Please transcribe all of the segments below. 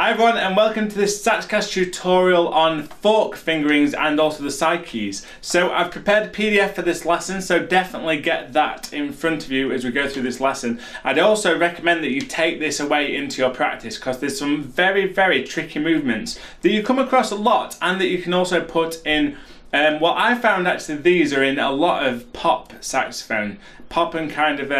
Hi everyone and welcome to this Saxcast tutorial on fork fingerings and also the side keys. So I've prepared a PDF for this lesson, so definitely get that in front of you as we go through this lesson. I'd also recommend that you take this away into your practice because there's some very tricky movements that you come across a lot and that you can also put in. What I found actually these are in a lot of pop saxophone. Pop and kind of,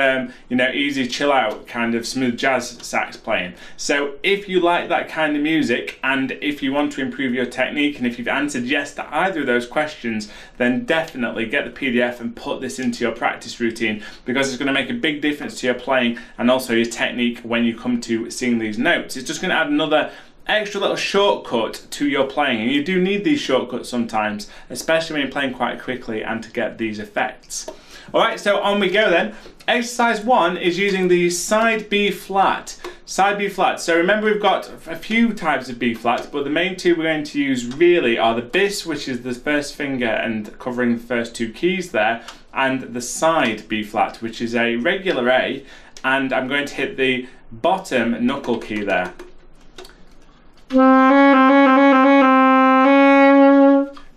easy chill out kind of smooth jazz sax playing. So if you like that kind of music and if you want to improve your technique and if you've answered yes to either of those questions, then definitely get the PDF and put this into your practice routine because it's going to make a big difference to your playing and also your technique when you come to sing these notes. It's just going to add another extra little shortcut to your playing, and you do need these shortcuts sometimes, especially when you're playing quite quickly and to get these effects. Alright, so on we go then. Exercise 1 is using the side B flat. Side B flat. So remember we've got a few types of B flats, but the main two we're going to use really are the bis, which is the first finger and covering the first two keys there, and the side B flat, which is a regular A, and I'm going to hit the bottom knuckle key there.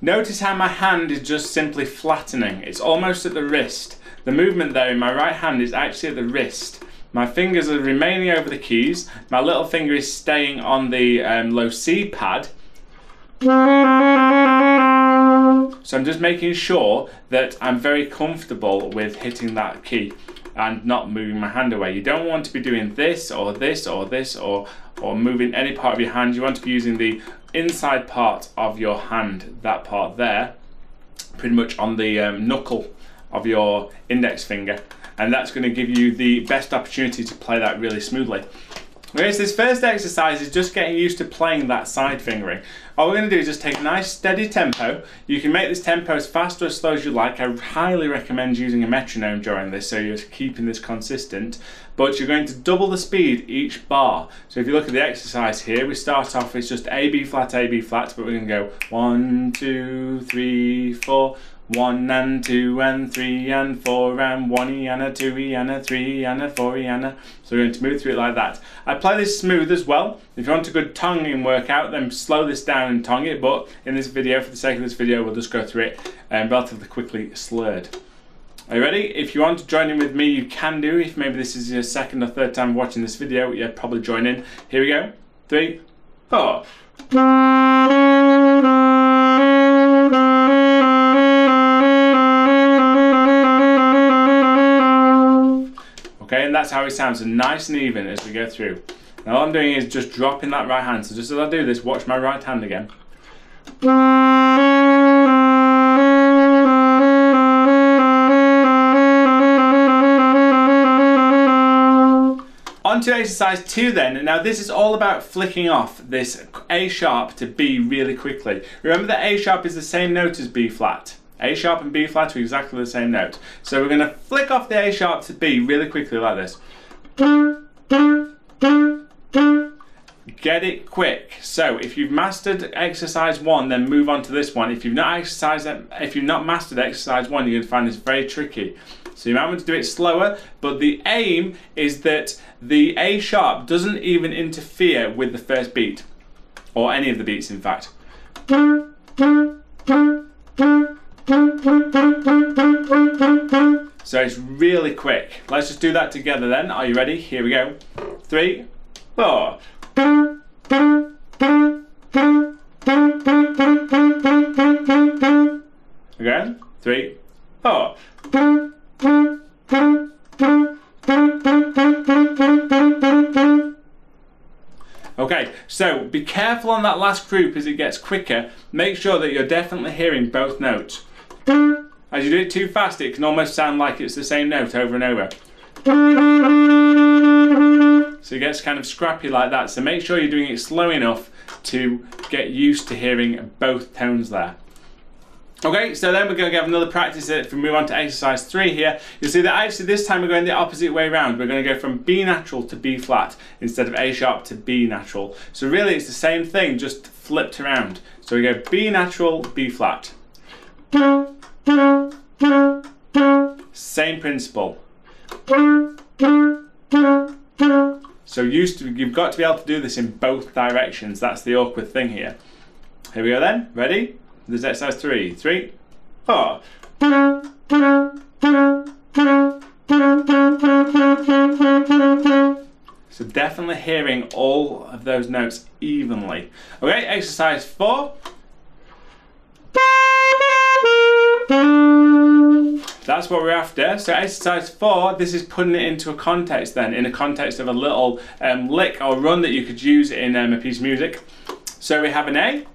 Notice how my hand is just simply flattening. It's almost at the wrist. The movement there in my right hand is actually at the wrist. My fingers are remaining over the keys. My little finger is staying on the low C pad. So I'm just making sure that I'm very comfortable with hitting that key and not moving my hand away. You don't want to be doing this or this or this or moving any part of your hand. You want to be using the inside part of your hand, that part there, pretty much on the knuckle of your index finger, and that's going to give you the best opportunity to play that really smoothly. Whereas this first exercise is just getting used to playing that side fingering. All we're going to do is just take a nice steady tempo. You can make this tempo as fast or as slow as you like. I highly recommend using a metronome during this so you're keeping this consistent. But you're going to double the speed each bar. So if you look at the exercise here, we start off with just A, B flat, but we're going to go 1, 2, 3, 4. 1 and 2 and 3 and 4 and 1 E and a 2 E and a 3 E and a 4 E and a. So we're going to move through it like that. I play this smooth as well. If you want a good tonguing workout, then slow this down and tongue it. But in this video, for the sake of this video, we'll just go through it relatively quickly slurred. Are you ready? If you want to join in with me, you can do. If maybe this is your second or third time watching this video, yeah, probably join in. Here we go. 3, 4. Okay, and that's how it sounds, so nice and even as we go through. Now all I'm doing is just dropping that right hand, so just as I do this, watch my right hand again. On to exercise 2 then, and now this is all about flicking off this A sharp to B really quickly. Remember that A sharp is the same note as B flat. A sharp and B flat are exactly the same note. So we're going to flick off the A sharp to B really quickly like this. Get it quick. So if you've mastered exercise 1, then move on to this one. If you've not mastered exercise 1, you're going to find this very tricky. So you might want to do it slower, but the aim is that the A sharp doesn't even interfere with the first beat, or any of the beats in fact. So it's really quick. Let's just do that together then. Are you ready? Here we go. 3, 4. Again. 3, 4. Okay, so be careful on that last group as it gets quicker. Make sure that you're definitely hearing both notes. As you do it too fast, it can almost sound like it's the same note over and over. So it gets kind of scrappy like that. So make sure you're doing it slow enough to get used to hearing both tones there. Okay, so then we're going to have another practice if we move on to exercise 3 here. You'll see that actually this time we're going the opposite way around. We're going to go from B natural to B flat instead of A sharp to B natural. So really it's the same thing, just flipped around. So we go B natural, B flat. Same principle. So you've got to be able to do this in both directions. That's the awkward thing here. Here we go then. Ready? There's exercise 3. 3, 4. So definitely hearing all of those notes evenly. Okay, exercise 4. That's what we're after. So exercise 4, this is putting it into a context then, in a context of a little lick or run that you could use in a piece of music. So we have an A,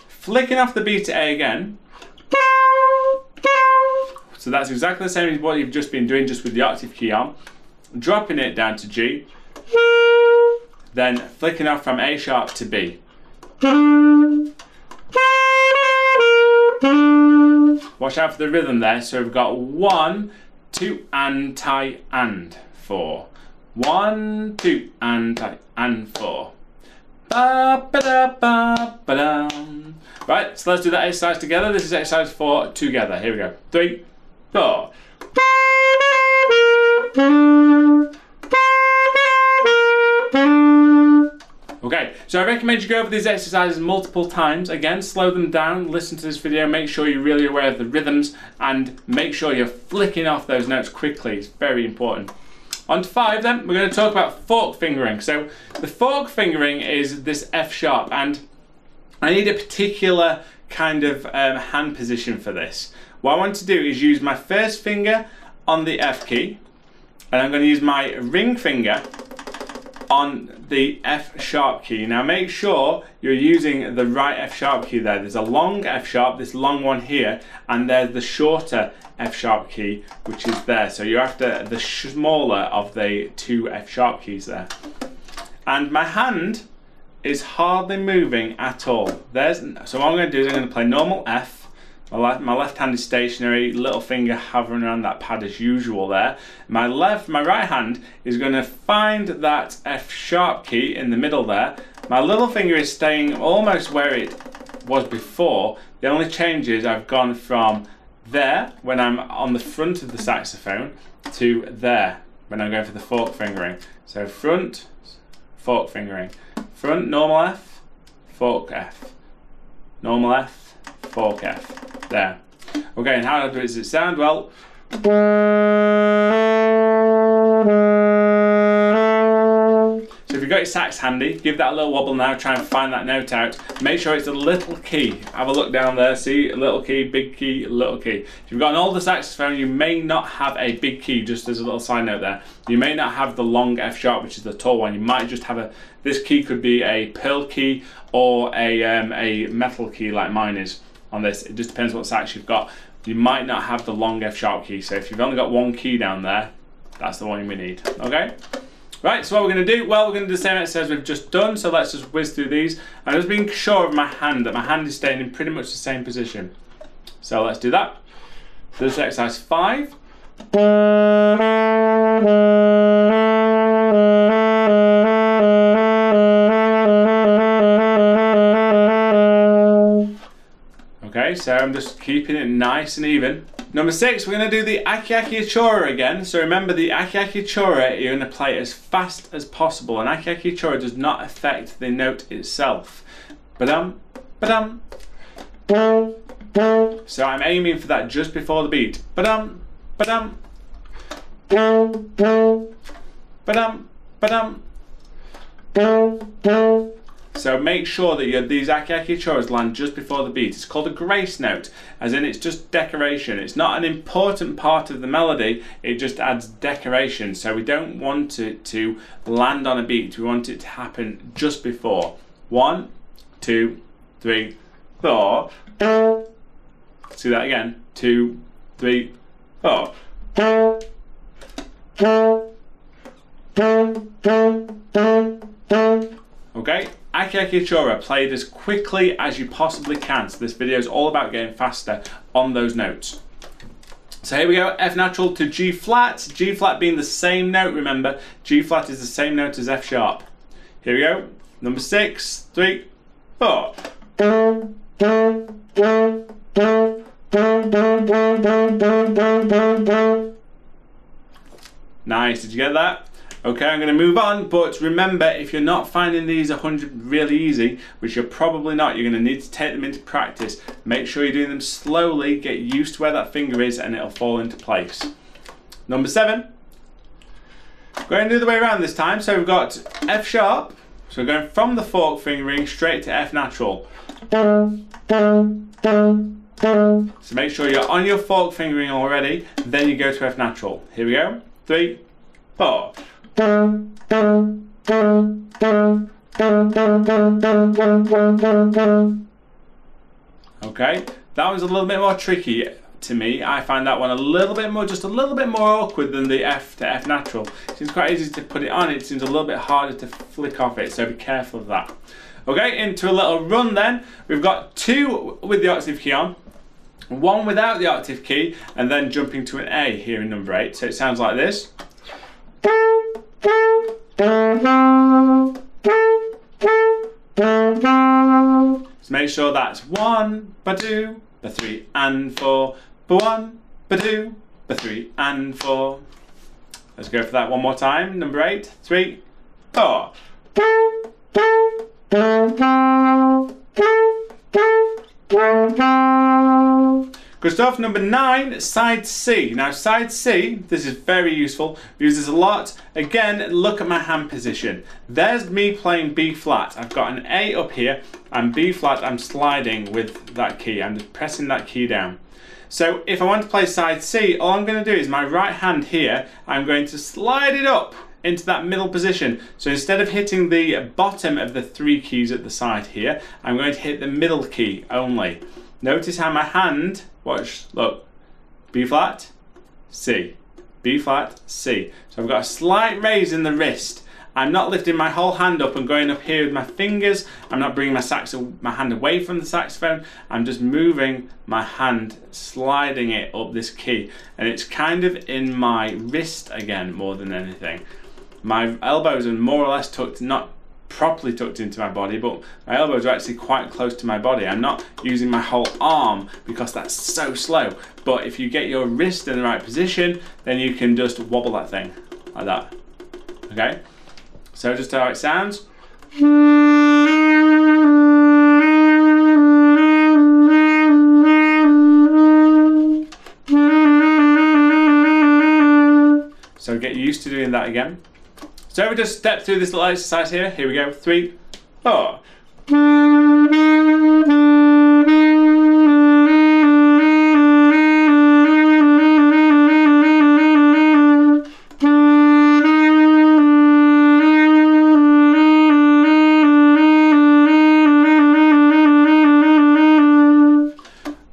flicking off the B to A again. So that's exactly the same as what you've just been doing, just with the octave key on. Dropping it down to G, then flicking off from A sharp to B. Watch out for the rhythm there. So we've got 1, 2, and tie, and 4. 1, 2, and tie, and 4. Ba, ba, da, ba, ba, da. Right, so let's do that exercise together. This is exercise 4 together. Here we go. 3, 4. Okay, so I recommend you go over these exercises multiple times. Again, slow them down, listen to this video, make sure you're really aware of the rhythms, and make sure you're flicking off those notes quickly. It's very important. On to 5 then, we're going to talk about fork fingering. So the fork fingering is this F sharp, and I need a particular kind of hand position for this. What I want to do is use my first finger on the F key, and I'm going to use my ring finger on the F sharp key. Now make sure you're using the right F sharp key there. There's a long F sharp, this long one here, and there's the shorter F sharp key, which is there. So you're after the smaller of the 2 F sharp keys there. And my hand is hardly moving at all. So what I'm going to do is I'm going to play normal F. My left hand is stationary, little finger hovering around that pad as usual there. My right hand is going to find that F sharp key in the middle there. My little finger is staying almost where it was before. The only change is I've gone from there when I'm on the front of the saxophone to there when I'm going for the fork fingering. So front, fork fingering. Front, normal F, fork F. Normal F, fork F. There. Okay, and how does it sound? Well, so if you've got your sax handy, give that a little wobble now, try and find that note out. Make sure it's a little key. Have a look down there, see, a little key, big key, little key. If you've got an older saxophone, you may not have a big key, just as a little side note there. You may not have the long F sharp, which is the tall one. You might just have this key could be a pearl key or a metal key like mine is. On this, it just depends what sax you've got. You might not have the long F sharp key, so if you've only got one key down there, that's the one we need. Okay? Right, so what we're going to do, well, we're going to do the same exercise we've just done, so let's just whiz through these. I'm just being sure of my hand, that my hand is staying in pretty much the same position. So let's do that. So this is exercise 5. Okay, so I'm just keeping it nice and even. Number 6, we're going to do the Aki Aki Chora again. So remember, the Aki Aki Chora, you're going to play as fast as possible. And Aki Aki Chora does not affect the note itself. Ba-dum, ba-dum. So I'm aiming for that just before the beat. Ba-dum, ba-dum. Ba-dum, ba-dum. So make sure that these Aki Aki Choras land just before the beat. It's called a grace note, as in it's just decoration. It's not an important part of the melody, it just adds decoration. So we don't want it to land on a beat, we want it to happen just before. 1, 2, 3, 4. See that again. 2, 3, 4. Okay, Aki Aki Chora, played as quickly as you possibly can. So this video is all about getting faster on those notes. So here we go, F natural to G flat. G flat being the same note, remember. G flat is the same note as F sharp. Here we go, number 6, 3, 4. Nice, did you get that? Okay, I'm going to move on, but remember, if you're not finding these 100 really easy, which you're probably not, you're going to need to take them into practice. Make sure you're doing them slowly, get used to where that finger is, and it'll fall into place. Number 7. Going the other way around this time, so we've got F sharp, so we're going from the fork fingering straight to F natural. So make sure you're on your fork fingering already, then you go to F natural. Here we go, 3, 4. Okay, that was a little bit more tricky to me. I find that one a little bit more, just a little bit more awkward than the F to F natural. It seems quite easy to put it on, it seems a little bit harder to flick off it, so be careful of that. Okay, into a little run then. We've got 2 with the octave key on, 1 without the octave key, and then jumping to an A here in number 8. So it sounds like this. So make sure that's 1, ba 2, ba 3 and 4, ba 1, ba 2, ba 3 and 4. Let's go for that one more time. Number 8, 3, 4. Good stuff. Number 9, side C. Now side C, this is very useful. We use this a lot. Again, look at my hand position. There's me playing B flat. I've got an A up here and B flat I'm sliding with that key. I'm just pressing that key down. So if I want to play side C, all I'm going to do is my right hand here, I'm going to slide it up into that middle position. So instead of hitting the bottom of the 3 keys at the side here, I'm going to hit the middle key only. Notice how my hand, watch, look, B flat, C, B flat, C. So I've got a slight raise in the wrist. I'm not lifting my whole hand up and going up here with my fingers. I'm not bringing my hand away from the saxophone. I'm just moving my hand, sliding it up this key. And it's kind of in my wrist again more than anything. My elbows are more or less tucked, not properly tucked into my body, but my elbows are actually quite close to my body. I'm not using my whole arm because that's so slow. But if you get your wrist in the right position, then you can just wobble that thing like that. Okay? So just how it sounds. So get used to doing that again. So we just step through this little exercise here. Here we go. 3, 4.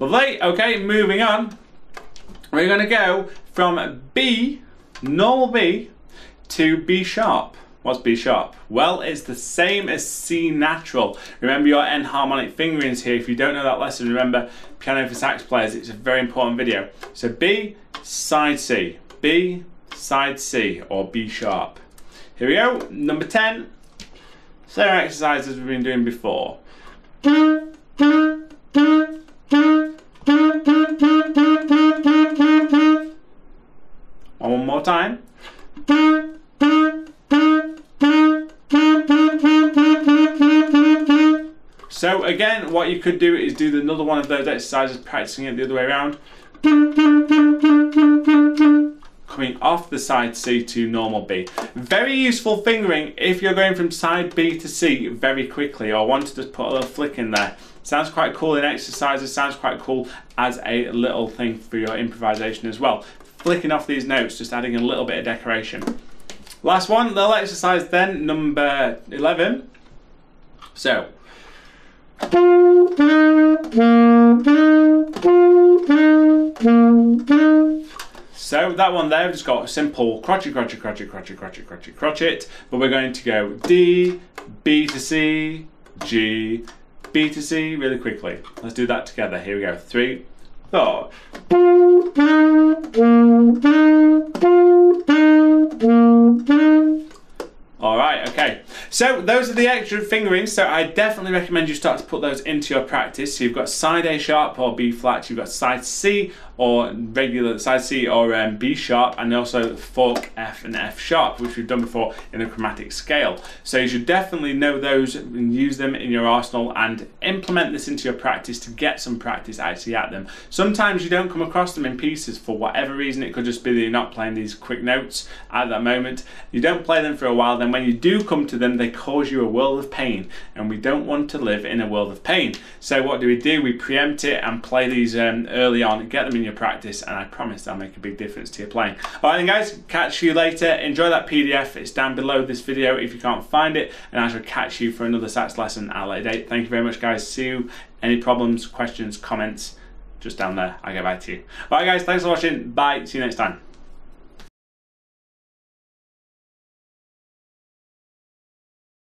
Lovely. Okay, moving on. We're going to go from B, normal B, to B sharp. What's B sharp? Well, it's the same as C natural. Remember your enharmonic fingerings here. If you don't know that lesson, remember Piano for Sax Players, it's a very important video. So B, side C, B, side C, or B sharp. Here we go, number 10. Same exercise as we've been doing before. One more time. So again, what you could do is do another one of those exercises, practicing it the other way around. Coming off the side C to normal B. Very useful fingering if you're going from side B to C very quickly, or want to just put a little flick in there. Sounds quite cool in exercises, sounds quite cool as a little thing for your improvisation as well. Flicking off these notes, just adding a little bit of decoration. Last one, little exercise then, number 11. So. So that one there, we've just got a simple crotchet, crotchet, crotchet, crotchet, crotchet, crotchet, crotchet, but we're going to go D, B to C, G, B to C really quickly. Let's do that together. Here we go. 3, 4. Alright, okay. So those are the extra fingerings, so I definitely recommend you start to put those into your practice. So you've got side A sharp or B flat, you've got side C or regular side C or B sharp, and also fork F and F sharp, which we've done before in a chromatic scale. So you should definitely know those and use them in your arsenal and implement this into your practice to get some practice actually at them. Sometimes you don't come across them in pieces for whatever reason. It could just be that you're not playing these quick notes at that moment. You don't play them for a while, then when you do come to them, they cause you a world of pain, and we don't want to live in a world of pain. So what do? We preempt it and play these early on, get them in your practice, and I promise they'll make a big difference to your playing. Alright then guys, catch you later. Enjoy that PDF, it's down below this video if you can't find it, and I shall catch you for another sax lesson at a later date. Thank you very much guys, see you. Any problems, questions, comments, just down there, I'll get back to you. Alright guys, thanks for watching, bye, see you next time.